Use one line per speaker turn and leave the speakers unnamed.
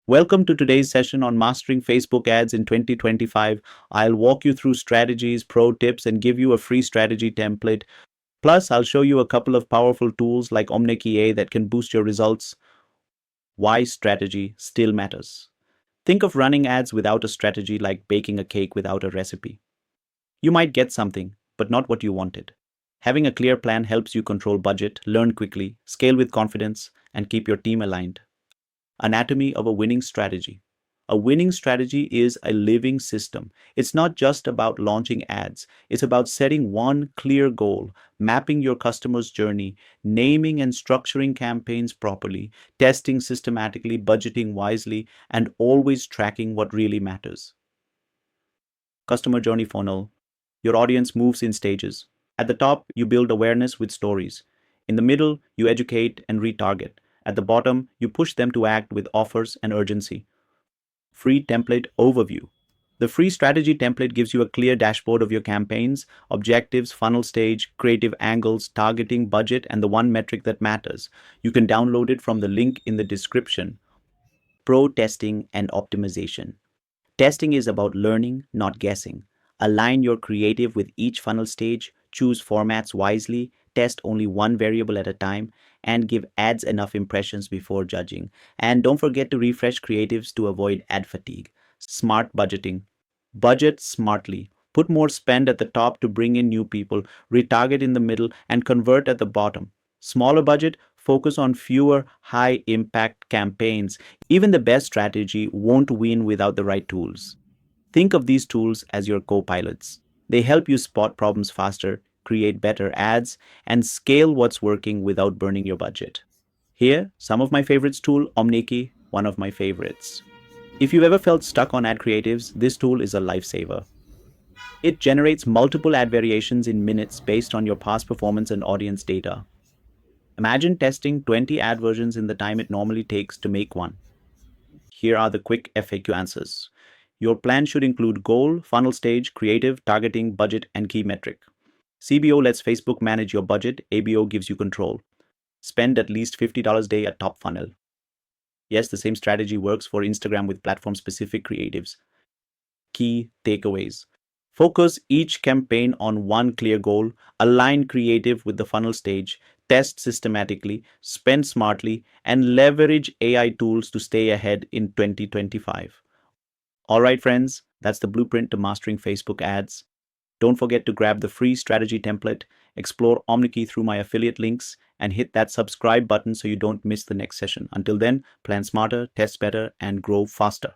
Welcome to today's session on mastering Facebook ads in 2025. I'll walk you through strategies, pro tips, and give you a free strategy template. Plus, I'll show you a couple of powerful tools like Omneky that can boost your results. Why strategy still matters. Think of running ads without a strategy like baking a cake without a recipe. You might get something, but not what you wanted. Having a clear plan helps you control budget, learn quickly, scale with confidence, and keep your team aligned. Anatomy of a winning strategy. A winning strategy is a living system. It's not just about launching ads, it's about setting one clear goal, mapping your customer's journey, naming and structuring campaigns properly, testing systematically, budgeting wisely, and always tracking what really matters. Customer journey funnel. Your audience moves in stages. At the top, you build awareness with stories. In the middle, you educate and retarget. At the bottom, you push them to act with offers and urgency. Free template overview. The free strategy template gives you a clear dashboard of your campaigns, objectives, funnel stage, creative angles, targeting, budget, and the one metric that matters. You can download it from the link in the description. Pro testing and optimization. Testing is about learning, not guessing. Align your creative with each funnel stage, choose formats wisely, test only one variable at a time, and give ads enough impressions before judging. And don't forget to refresh creatives to avoid ad fatigue. Smart budgeting. Budget smartly. Put more spend at the top to bring in new people, retarget in the middle, and convert at the bottom. Smaller budget, focus on fewer high impact campaigns. Even the best strategy won't win without the right tools. Think of these tools as your co pilots. They help you spot problems faster, create better ads, and scale what's working without burning your budget. Here, some of my favorites tool, Omneky, one of my favorites. If you've ever felt stuck on ad creatives, this tool is a lifesaver. It generates multiple ad variations in minutes based on your past performance and audience data. Imagine testing 20 ad versions in the time it normally takes to make one. Here are the quick FAQ answers. Your plan should include goal, funnel stage, creative, targeting, budget, and key metric. CBO lets Facebook manage your budget, ABO gives you control. Spend at least $50 a day at top funnel. Yes, the same strategy works for Instagram with platform specific creatives. Key takeaways. Focus each campaign on one clear goal, align creative with the funnel stage, test systematically, spend smartly, and leverage AI tools to stay ahead in 2025. All right, friends, that's the blueprint to mastering Facebook ads. Don't forget to grab the free strategy template, explore Omneky through my affiliate links, and hit that subscribe button so you don't miss the next session. Until then, plan smarter, test better, and grow faster.